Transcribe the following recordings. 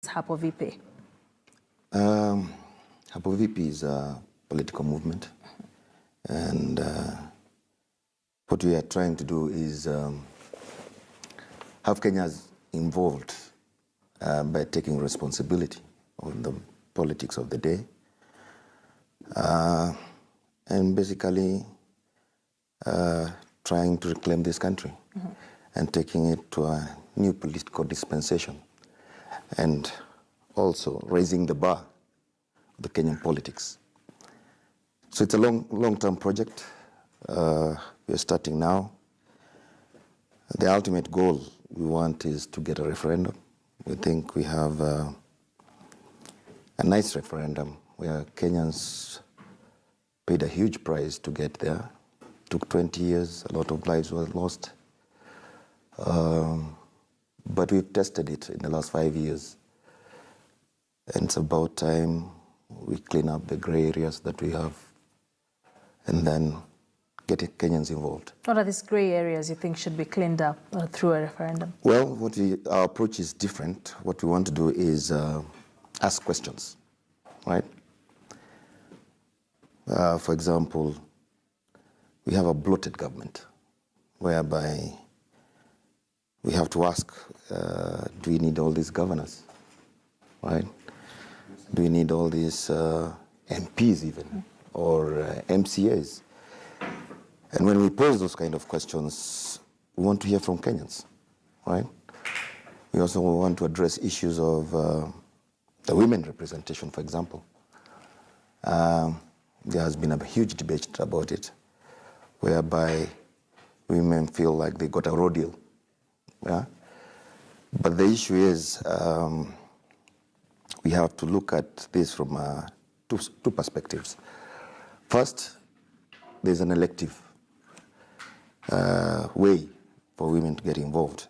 Hapo Vipi? Hapo Vipi is a political movement, and what we are trying to do is have Kenyans involved by taking responsibility of the politics of the day, and basically trying to reclaim this country and taking it to a new political dispensation, and also raising the bar of the Kenyan politics. So it's a long-term project. We're starting now. The ultimate goal we want is to get a referendum. We think we have a nice referendum where Kenyans paid a huge price to get there. It took 20 years, a lot of lives were lost. But we've tested it in the last 5 years. And it's about time we clean up the gray areas that we have and then get Kenyans involved. What are these gray areas you think should be cleaned up through a referendum? Well, our approach is different. What we want to do is ask questions, right? For example, we have a bloated government whereby we have to ask, do we need all these governors, right? Do we need all these MPs even, or MCAs? And when we pose those kind of questions, we want to hear from Kenyans, right? We also want to address issues of the women representation, for example. There has been a huge debate about it, whereby women feel like they got a raw deal, yeah? But the issue is, we have to look at this from two perspectives. First, there's an elective way for women to get involved.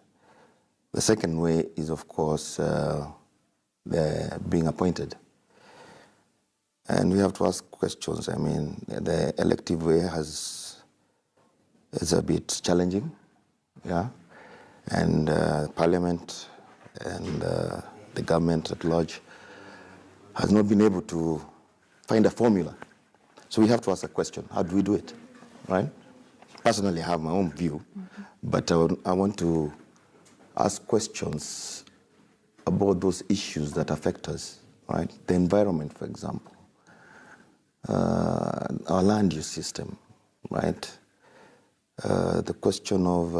The second way is, of course, they're being appointed. And we have to ask questions. I mean, the elective way is a bit challenging, yeah? And Parliament and the government at large has not been able to find a formula. So we have to ask a question, how do we do it, right? Personally, I have my own view, but I want to ask questions about those issues that affect us, right? The environment, for example, our land use system, right? The question of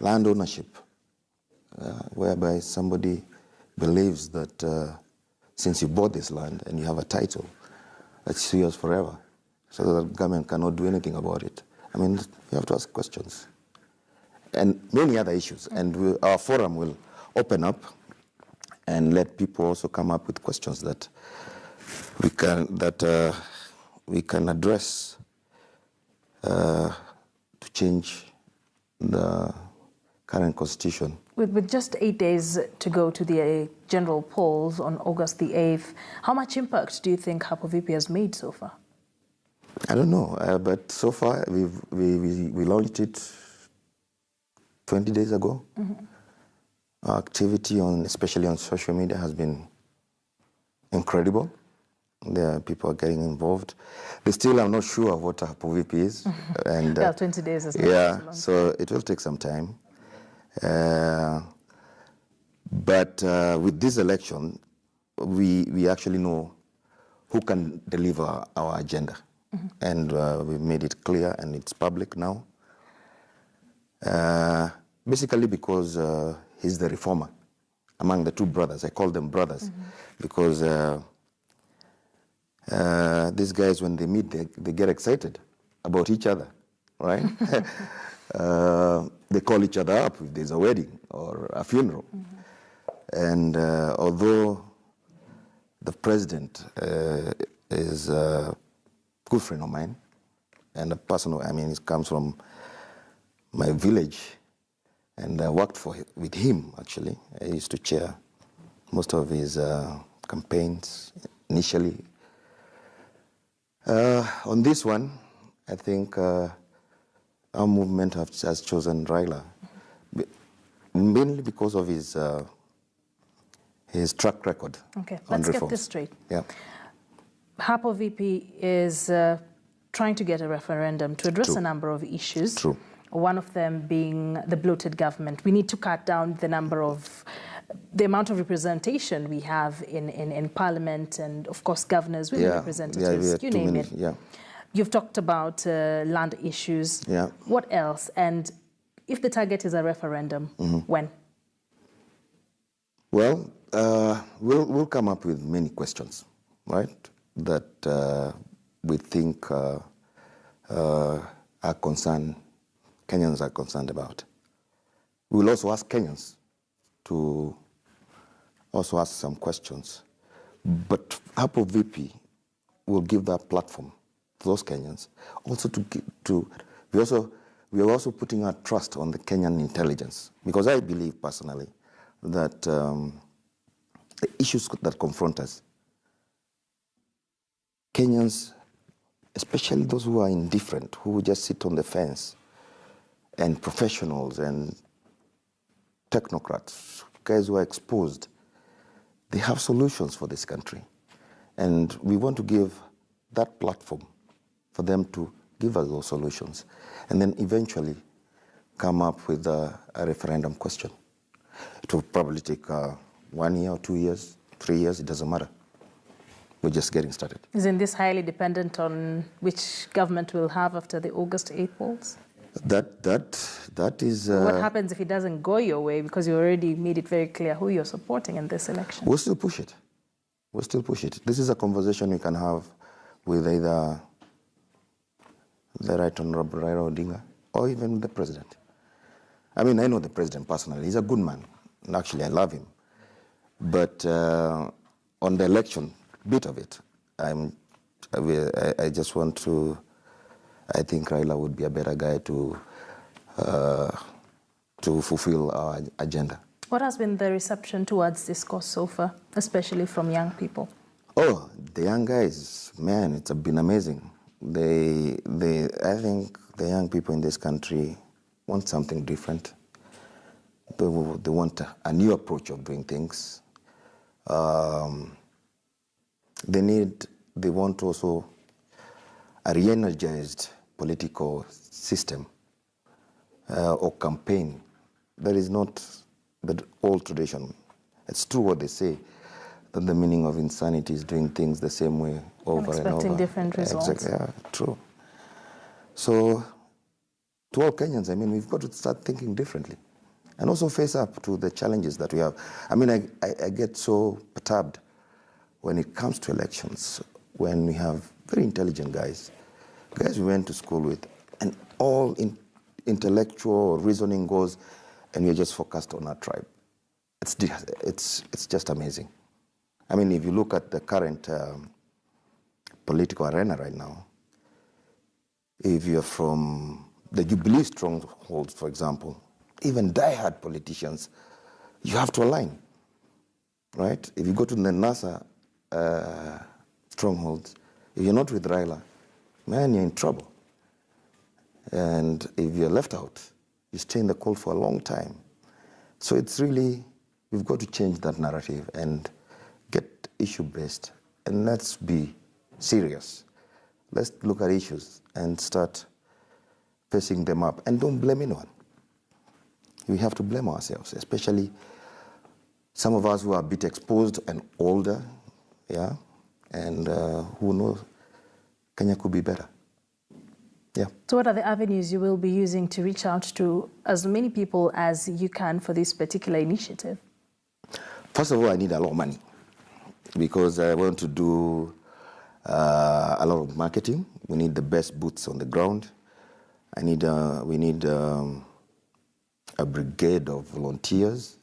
land ownership, whereby somebody believes that since you bought this land and you have a title, it's yours forever, so that the government cannot do anything about it. I mean, you have to ask questions. And many other issues. And our forum will open up and let people also come up with questions that we can address to change the current constitution. With just 8 days to go to the general polls on August the 8th, how much impact do you think Hapo Vipi has made so far? I don't know, but so far we launched it 20 days ago. Our activity, especially on social media, has been incredible. People are getting involved. They still are not sure of what Hapo Vipi is. And, well, 20 days is not yeah, so it will take some time. But with this election, we actually know who can deliver our agenda. And we've made it clear, and it's public now. Basically because he's the reformer among the two brothers. I call them brothers because these guys, when they meet, they get excited about each other, right? They call each other up if there's a wedding or a funeral. And although the president is a good friend of mine and a person, I mean, he comes from my village, and I worked with him, actually. I used to chair most of his campaigns initially. On this one, I think our movement has chosen Raila, mainly because of his his track record. Okay, on let's reforms. get this straight. Yeah. Hapo Vipi is trying to get a referendum to address True. a number of issues. True. One of them being the bloated government. We need to cut down the amount of representation we have in Parliament, and of course governors, women representatives, you name it. Yeah. You've talked about land issues. Yeah. What else? And if the target is a referendum, when? Well, we'll come up with many questions, right, that we think are concerned, Kenyans are concerned about. We'll also ask Kenyans to also ask some questions. But Hapo Vipi will give that platform to those Kenyans. Also we are also putting our trust on the Kenyan intelligence, because I believe personally that the issues that confront us, Kenyans, especially those who are indifferent, who just sit on the fence, and professionals and technocrats, guys who are exposed, they have solutions for this country. And we want to give that platform for them to give us those solutions, and then eventually come up with a referendum question. It will probably take 1 year or 2 years, 3 years, it doesn't matter. We're just getting started. Isn't this highly dependent on which government we'll have after the August 8 polls? That is... what happens if it doesn't go your way, because you already made it very clear who you're supporting in this election? We'll still push it. We'll still push it. This is a conversation we can have with either the Right Honorable Raila Odinga or even the president. I mean, I know the president personally. He's a good man. And actually, I love him. But on the election bit of it, I just want to... I think Raila would be a better guy to fulfill our agenda. What has been the reception towards this cause so far, especially from young people? Oh, the young guys, man, it's been amazing. I think the young people in this country want something different. They want a new approach of doing things. They want also a re-energized political system or campaign that is not the old tradition. It's true what they say, that the meaning of insanity is doing things the same way over and over. Expecting different results. Exactly, yeah, true. So, to all Kenyans, I mean, we've got to start thinking differently and also face up to the challenges that we have. I mean, I get so perturbed when it comes to elections, when we have very intelligent guys we went to school with, and all intellectual reasoning goes, and we're just focused on our tribe. It's just amazing. I mean, if you look at the current political arena right now, if you're from the Jubilee strongholds, for example, even die-hard politicians, you have to align, right? If you go to the NASA strongholds, if you're not with Raila, man, you're in trouble. And if you're left out, you stay in the cold for a long time. So it's really, we've got to change that narrative and get issue-based. And let's be serious. Let's look at issues and start facing them up. And don't blame anyone. We have to blame ourselves, especially some of us who are a bit exposed and older, yeah, and who know Kenya could be better. Yeah. So what are the avenues you will be using to reach out to as many people as you can for this particular initiative? First of all, I need a lot of money because I want to do a lot of marketing. We need the best boots on the ground. We need a brigade of volunteers.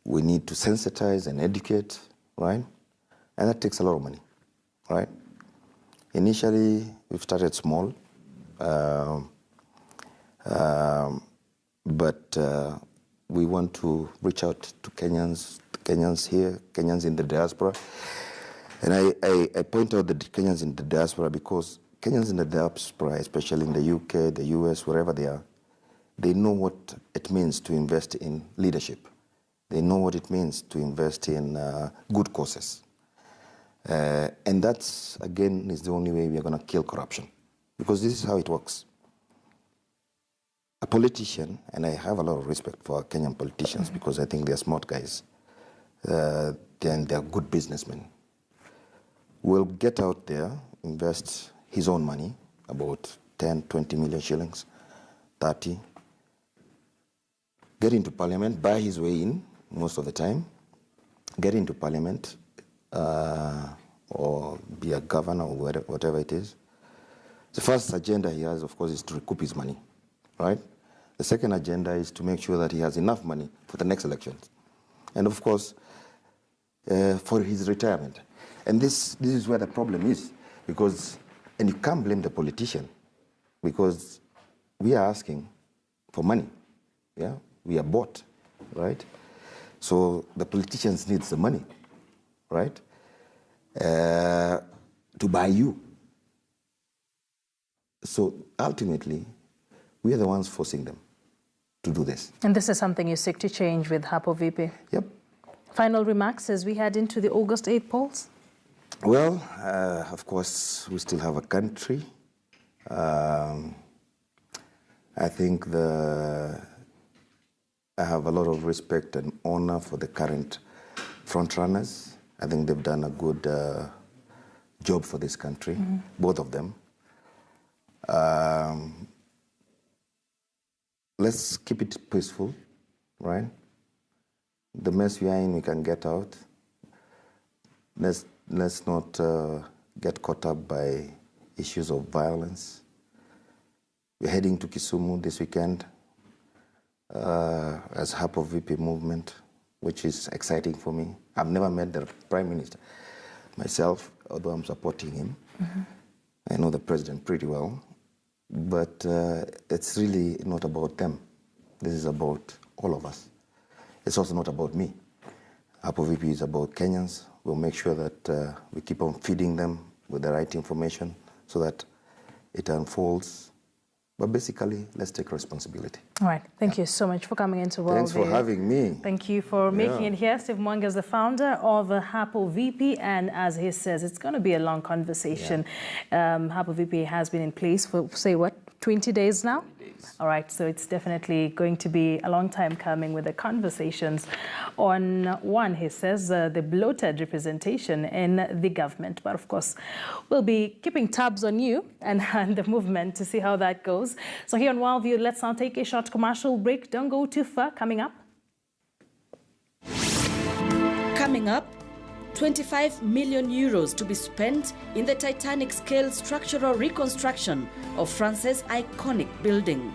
We need to sensitize and educate, right? And that takes a lot of money, right? Initially, we've started small, but we want to reach out to Kenyans here, Kenyans in the diaspora. And I point out the Kenyans in the diaspora because Kenyans in the diaspora, especially in the UK, the US, wherever they are, they know what it means to invest in leadership. They know what it means to invest in good causes. And that's, again, is the only way we are going to kill corruption. Because this is how it works. A politician, and I have a lot of respect for Kenyan politicians because I think they're smart guys, they're good businessmen, will get out there, invest his own money, about 10, 20 million shillings, 30, get into parliament, buy his way in most of the time, get into parliament, or be a governor or whatever it is. The first agenda he has, of course, is to recoup his money, right? The second agenda is to make sure that he has enough money for the next elections. And of course, for his retirement. And this is where the problem is, because, and you can't blame the politician, because we are asking for money, yeah? We are bought, right? So the politicians need the money, right? To buy you. So ultimately, we are the ones forcing them to do this. And this is something you seek to change with Hapo Vipi? Yep. Final remarks as we head into the August 8 polls? Well, of course, we still have a country. I think I have a lot of respect and honor for the current frontrunners. I think they've done a good job for this country, both of them. Let's keep it peaceful, right? The mess we are in, we can get out. Let's not get caught up by issues of violence. We're heading to Kisumu this weekend as Hapo Vipi movement, which is exciting for me. I've never met the Prime Minister myself, although I'm supporting him. I know the President pretty well. But it's really not about them. This is about all of us. It's also not about me. Hapo Vipi is about Kenyans. We'll make sure that we keep on feeding them with the right information so that it unfolds. But basically, let's take responsibility. All right. Thank you so much for coming into World Thanks for having me. Thank you for making it here. Steve Mwangi is the founder of Hapo Vipi, and as he says, it's going to be a long conversation. Hapo Vipi has been in place for, say, what, 20 days now? 20 days. All right, so it's definitely going to be a long time coming with the conversations on, one, he says, the bloated representation in the government. But of course, we'll be keeping tabs on you and the movement to see how that goes. So here on Worldview, let's now take a short commercial break. Don't go too far. Coming up, 25 million euros to be spent in the Titanic-scale structural reconstruction of France's iconic building.